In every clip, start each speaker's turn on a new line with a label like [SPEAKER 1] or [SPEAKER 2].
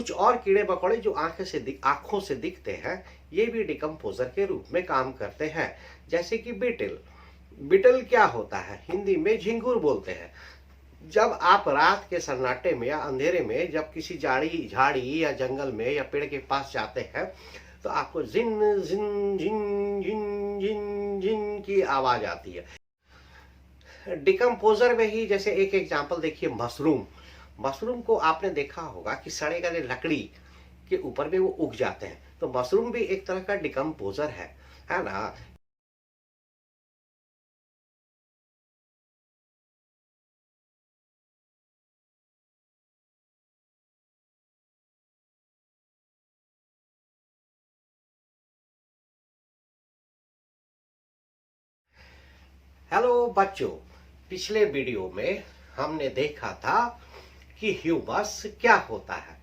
[SPEAKER 1] कुछ और कीड़े मकोड़े जो आंखों से दिखते हैं, ये भी डिकम्पोजर के रूप में काम करते हैं। जैसे कि बीटल। बीटल क्या होता है? हिंदी में झिंगुर बोलते हैं। जब आप रात के सन्नाटे में या अंधेरे में जब किसी झाड़ी या जंगल में या पेड़ के पास जाते हैं, तो आपको जिन जिन जिन जिन जिन जिन की आवाज आती है। डिकम्पोजर में ही जैसे एक एग्जांपल देखिए, मशरूम। मशरूम को आपने देखा होगा कि सड़े गले लकड़ी के ऊपर में वो उग जाते हैं, तो मशरूम भी एक तरह का डिकम्पोजर है ना। हेलो बच्चों, पिछले वीडियो में हमने देखा था कि ह्यूमस क्या होता है।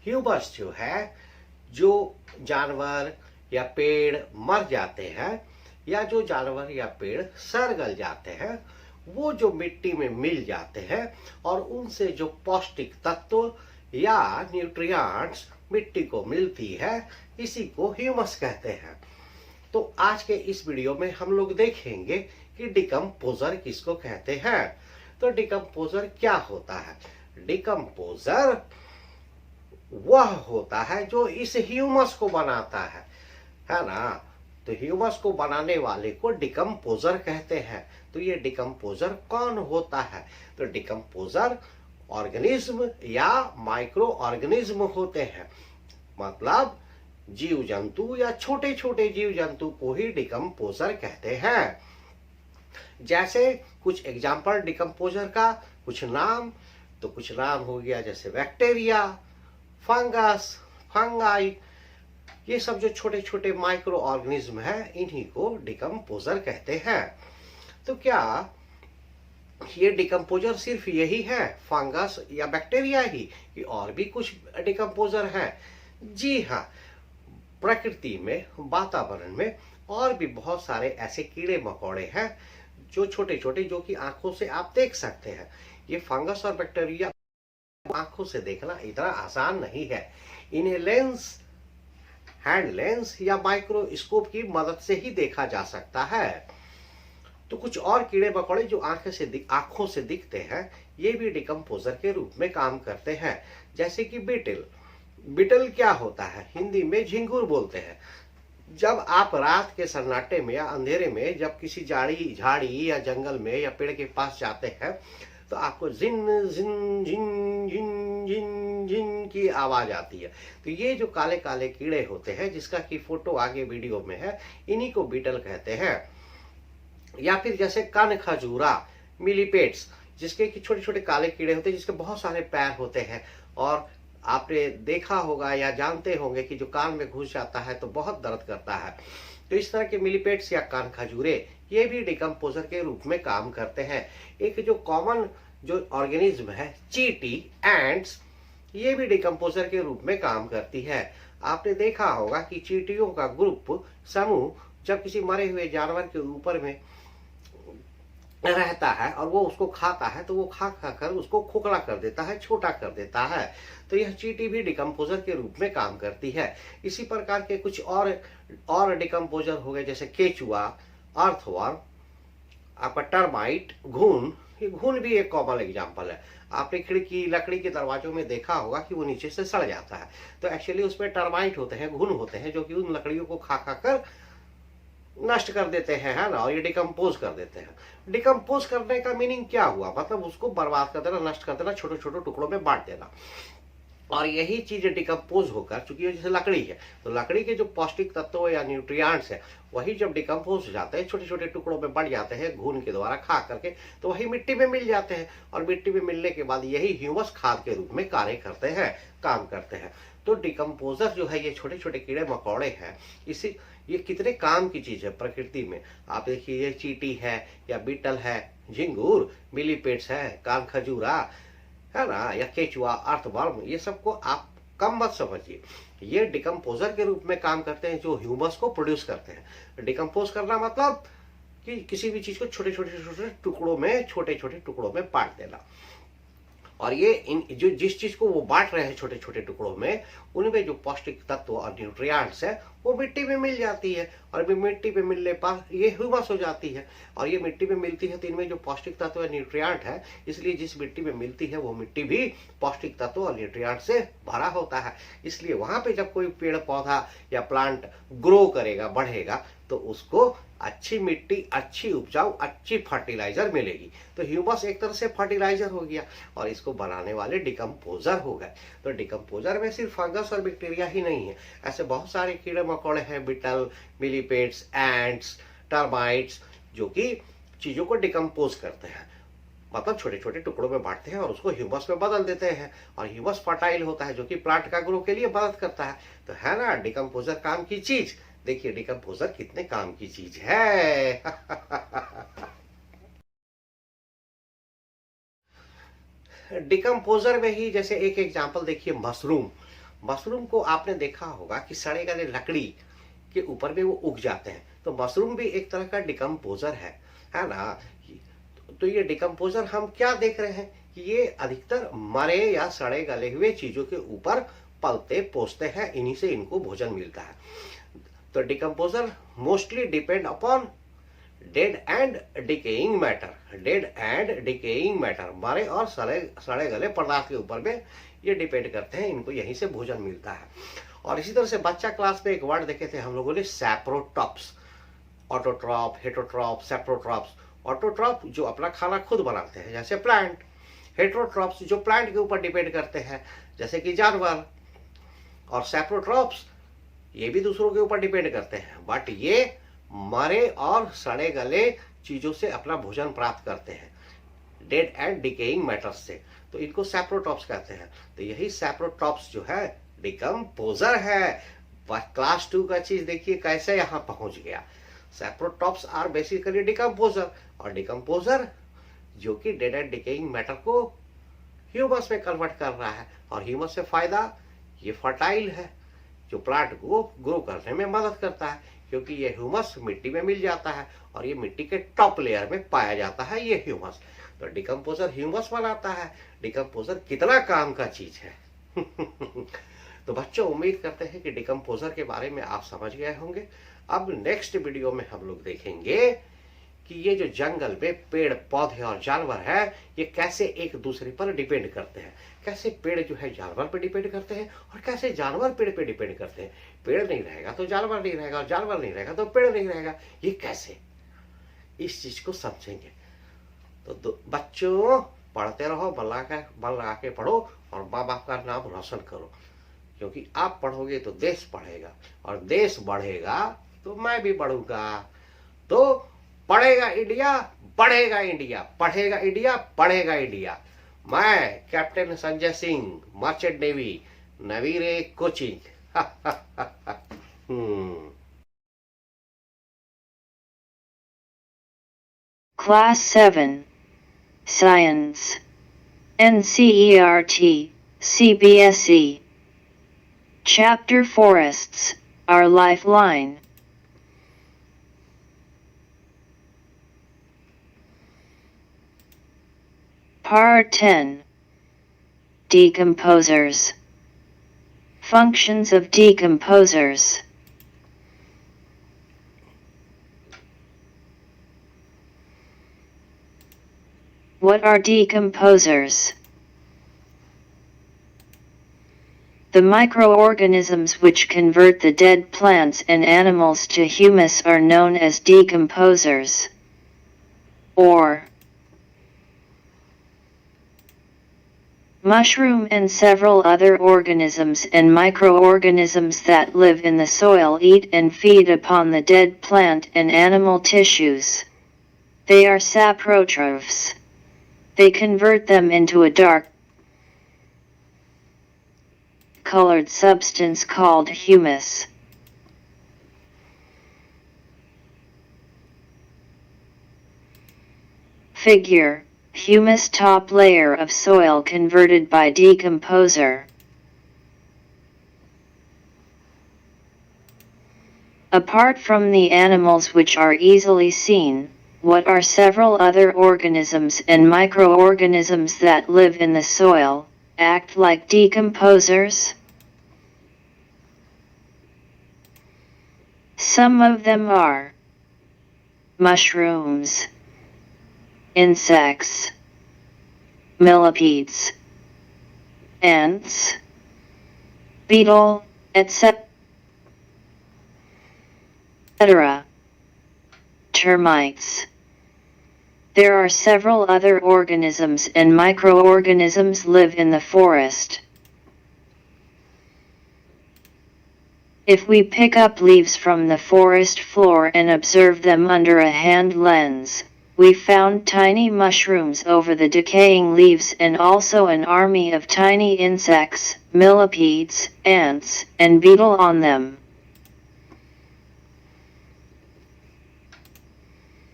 [SPEAKER 1] ह्यूमस जो है, जो जानवर या पेड़ मर जाते हैं या जो जानवर या पेड़ सड़ गल जाते हैं, वो जो मिट्टी में मिल जाते हैं और उनसे जो पौष्टिक तत्व या न्यूट्रिएंट्स मिट्टी को मिलती है, इसी को ह्यूमस कहते हैं। तो आज के इस वीडियो में हम लोग देखेंगे कि डिकम्पोजर किसको कहते हैं। तो डिकम्पोजर क्या होता है? डिकम्पोजर वह होता है जो इस ह्यूमस को बनाता है ना। तो ह्यूमस को बनाने वाले को डिकम्पोजर कहते हैं। तो ये डिकम्पोजर कौन होता है? तो डिकम्पोजर ऑर्गेनिज्म या माइक्रो ऑर्गेनिज्म होते हैं। मतलब जीव जंतु या छोटे छोटे जीव जंतु को ही डिकम्पोजर कहते हैं। जैसे कुछ एग्जाम्पल डिकम्पोजर का, कुछ नाम। तो कुछ नाम हो गया जैसे बैक्टीरिया, फंगस, फंगाई। ये सब जो छोटे छोटे माइक्रो ऑर्गेनिज्म है, इन्हीं को डिकम्पोजर कहते हैं। तो क्या ये डिकम्पोजर सिर्फ यही है, फंगस या बैक्टीरिया ही, कि और भी कुछ डिकम्पोजर है? जी हाँ, प्रकृति में, वातावरण में और भी बहुत सारे ऐसे कीड़े मकोड़े हैं जो छोटे छोटे, जो कि आंखों से आप देख सकते हैं। ये फंगस और बैक्टीरिया आंखों से देखना इतना आसान नहीं है। इन्हें लेंस, हैंड लेंस या माइक्रोस्कोप की मदद से ही देखा जा सकता है। तो कुछ और कीड़े मकोड़े जो आंखों से दिखते हैं, ये भी डिकम्पोजर के रूप में काम करते हैं। जैसे कि बीटल। बीटल क्या होता है? हिंदी में झिंगुर बोलते हैं। जब आप रात के सन्नाटे में या अंधेरे में जब किसी झाड़ी या जंगल में या पेड़ के पास जाते हैं, तो आपको जिन जिन जिन जिन जिन जिन की आवाज आती है। तो ये जो काले काले कीड़े होते हैं, जिसका की फोटो आगे वीडियो में है, इन्हीं को बीटल कहते हैं। या फिर जैसे कान खजूरा, मिलीपेट्स, जिसके कि छोटे छोटे काले कीड़े होते हैं, जिसके बहुत सारे पैर होते हैं। और आपने देखा होगा या जानते होंगे कि जो कान में घुस जाता है तो बहुत दर्द करता है। तो इस तरह के मिलीपेट्स या कान खजूरे, ये भी डिकम्पोजर के रूप में काम करते हैं। एक जो कॉमन जो ऑर्गेनिज्म है, चींटी, एंट्स, ये भी डिकम्पोजर के रूप में काम करती है। आपने देखा होगा कि चींटियों का ग्रुप, समूह, जब किसी मरे हुए जानवर के ऊपर में रहता है और वो उसको खाता है, तो वो खा खा कर उसको खोखला कर देता है, छोटा कर देता है। तो यह चींटी भी डिकम्पोजर के रूप में काम करती है। इसी प्रकार के कुछ और डिकम्पोजर हो गए, जैसे केचुआ, अर्थवर्म, आपका टर्माइट, घुन। ये घुन भी एक कॉमन एग्जाम्पल है। आपने खिड़की, लकड़ी के दरवाजों में देखा होगा कि वो नीचे से सड़ जाता है। तो एक्चुअली उसमें टर्माइट होते हैं, घुन होते हैं, जो कि उन लकड़ियों को खा खा कर नष्ट कर देते हैं, है ना। और ये डिकम्पोज कर देते हैं। डिकम्पोज करने का मीनिंग क्या हुआ? मतलब उसको बर्बाद कर देना, नष्ट कर देना, छोटे छोटे टुकड़ों में बांट देना। और यही चीज डिकम्पोज होकर, चूंकि जैसे लकड़ी है, तो लकड़ी के जो पौष्टिक तत्व या न्यूट्रिएंट्स है, वही जब डिकम्पोज हो जाते हैं, छोटे छोटे टुकड़ों में बढ़ जाते हैं घून के द्वारा खा करके, तो वही मिट्टी में मिल जाते हैं। और मिट्टी में मिलने के बाद यही ह्यूमस खाद के रूप में कार्य करते हैं, काम करते हैं। तो डिकम्पोजर जो है, ये छोटे छोटे कीड़े मकोड़े हैं। इसी ये कितने काम की चीज है प्रकृति में। आप देखिए, ये चींटी है या बीटल है, झिंगुर, मिलीपेट्स है, कान खजूरा, है ना, या केचुआ, अर्थवर्म, ये सबको आप कम मत समझिए। ये डिकम्पोजर के रूप में काम करते हैं, जो ह्यूमस को प्रोड्यूस करते हैं। डिकम्पोज करना मतलब कि किसी भी चीज को छोटे छोटे टुकड़ों में, छोटे छोटे टुकड़ों में बांट देना। और ये इन जो जिस चीज को वो बांट रहे हैं छोटे छोटे टुकड़ों में, उनमें जो पौष्टिक तत्व और न्यूट्रिएंट्स है वो मिट्टी में मिल जाती है, और अभी मिट्टी में मिलने पर ये ह्यूमस हो जाती है। और ये मिट्टी में मिलती है तो इनमें जो पौष्टिक तत्व है, न्यूट्रिएंट है, इसलिए जिस मिट्टी में मिलती है वो मिट्टी भी पौष्टिक तत्व और न्यूट्रिएंट से भरा होता है। इसलिए वहां पे जब कोई पेड़ पौधा या प्लांट ग्रो करेगा, बढ़ेगा, तो उसको अच्छी मिट्टी, अच्छी उपजाऊ, अच्छी फर्टिलाइजर मिलेगी। तो ह्यूमस एक तरह से फर्टिलाइजर हो गया, और इसको बनाने वाले डिकम्पोजर हो गए। तो डिकम्पोजर में सिर्फ फंगस और बैक्टीरिया ही नहीं है, ऐसे बहुत सारे कीड़े मकोड़े हैं, बिटल, मिलीपेड्स, एंट्स, टर्माइट्स, जो कि चीजों को डिकम्पोज करते हैं, मतलब छोटे छोटे टुकड़ों में बांटते हैं और उसको ह्यूमस में बदल देते हैं, और ह्यूमस फर्टाइल होता है जो कि प्लांट का ग्रो के लिए मदद करता है। तो है ना डिकम्पोजर काम की चीज। देखिए डिकम्पोजर कितने काम की चीज है। डिकम्पोजर में ही जैसे एक एग्जांपल देखिए, मशरूम। मशरूम को आपने देखा होगा कि सड़े गले लकड़ी के ऊपर में वो उग जाते हैं, तो मशरूम भी एक तरह का डिकम्पोजर है ना। तो ये डिकम्पोजर हम क्या देख रहे हैं कि ये अधिकतर मरे या सड़े गले हुए चीजों के ऊपर पलते पोसते हैं, इन्हीं से इनको भोजन मिलता है। तो decomposer mostly depend upon dead and decaying matter. Dead and decaying matter, मरे और सड़े गले पदार्थ के ऊपर में ये डिपेंड करते हैं, इनको यहीं से भोजन मिलता है। और इसी तरह से बच्चा क्लास में एक वर्ड देखे थे हम लोगों ने, saprotrophs. Autotroph, heterotroph, saprotrophs. Autotroph जो अपना खाना खुद बनाते हैं जैसे प्लांट, हेटरोट्रॉप्स जो प्लांट के ऊपर डिपेंड करते हैं जैसे कि जानवर, और सैप्रोट्रॉप्स ये भी दूसरों के ऊपर डिपेंड करते हैं, बट ये मरे और सड़े गले चीजों से अपना भोजन प्राप्त करते हैं, डेड एंड डिकेइंग मैटर्स से। तो इनको सैप्रोट्रॉप्स कहते हैं। तो यही सैप्रोट्रॉप्स जो है डिकम्पोजर है। क्लास 2 का चीज देखिए कैसे यहां पहुंच गया। सैप्रोट्रॉप्स आर बेसिकली डिकम्पोजर, और डिकम्पोजर जो कि डेड एंड डिकेइंग मैटर को ह्यूमस में कन्वर्ट कर रहा है, और ह्यूमस से फायदा ये फर्टाइल है जो प्लांट को ग्रो करने में मदद करता है, क्योंकि ये ह्यूमस मिट्टी में मिल जाता है और ये मिट्टी के टॉप लेयर में पाया जाता है ये ह्यूमस। तो डिकम्पोजर ह्यूमस बनाता है। डिकम्पोजर कितना काम का चीज है। तो बच्चों उम्मीद करते हैं कि डिकम्पोजर के बारे में आप समझ गए होंगे। अब नेक्स्ट वीडियो में हम लोग देखेंगे कि ये जो जंगल में पेड़ पौधे और जानवर है ये कैसे एक दूसरे पर डिपेंड करते हैं, कैसे पेड़ जो है जानवर पे डिपेंड करते हैं और कैसे जानवर पेड़ पे डिपेंड करते हैं। पेड़ नहीं रहेगा तो जानवर नहीं रहेगा, और जानवर नहीं रहेगा तो पेड़ नहीं रहेगा। ये कैसे, इस चीज को समझेंगे। तो बच्चों पढ़ते रहो, मन लगा के पढ़ो, और माँ बाप का नाम रोशन करो, क्योंकि आप पढ़ोगे तो देश पढ़ेगा, और देश बढ़ेगा तो मैं भी बढ़ूंगा। तो पढ़ेगा इंडिया, बढ़ेगा इंडिया, पढ़ेगा इंडिया, बढ़ेगा इंडिया। मैं captain Sanjay Singh, merchant navy, नवीरे coaching.
[SPEAKER 2] Class 7 Science NCERT CBSE Chapter Forests, Our Lifeline. Part 10 Decomposers. Functions of decomposers. What are decomposers? The microorganisms which convert the dead plants and animals to humus are known as decomposers. Or mushroom and several other organisms and microorganisms that live in the soil eat and feed upon the dead plant and animal tissues. They are saprotrophs. They convert them into a dark colored substance called humus. Figure: humus top layer of soil converted by decomposer. Apart from the animals which are easily seen, what are several other organisms and microorganisms that live in the soil, act like decomposers? Some of them are mushrooms, insects, millipedes, ants, beetle, etc. Termites. There are several other organisms and microorganisms live in the forest. If we pick up leaves from the forest floor and observe them under a hand lens, we found tiny mushrooms over the decaying leaves and also an army of tiny insects, millipedes, ants, and beetle on them.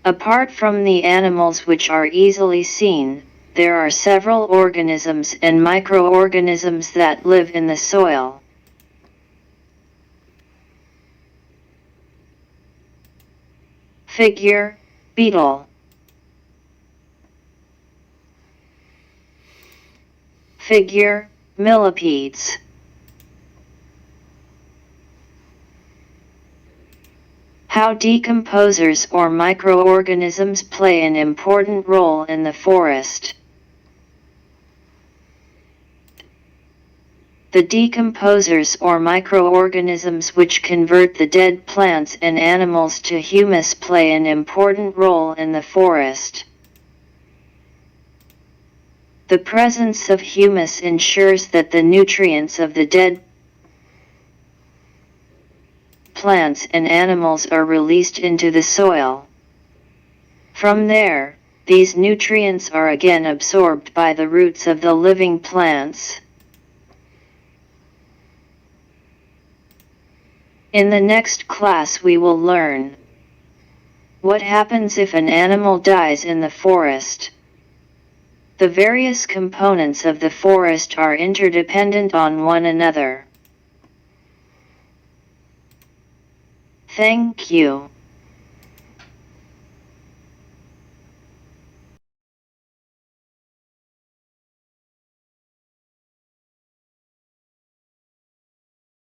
[SPEAKER 2] Apart from the animals which are easily seen, there are several organisms and microorganisms that live in the soil. Figure, beetle. Figure, millipedes. How decomposers or microorganisms play an important role in the forest. The decomposers or microorganisms which convert the dead plants and animals to humus play an important role in the forest. The presence of humus ensures that the nutrients of the dead plants and animals are released into the soil. From there, these nutrients are again absorbed by the roots of the living plants. In the next class we will learn what happens if an animal dies in the forest. The various components of the forest are interdependent on one another. Thank you.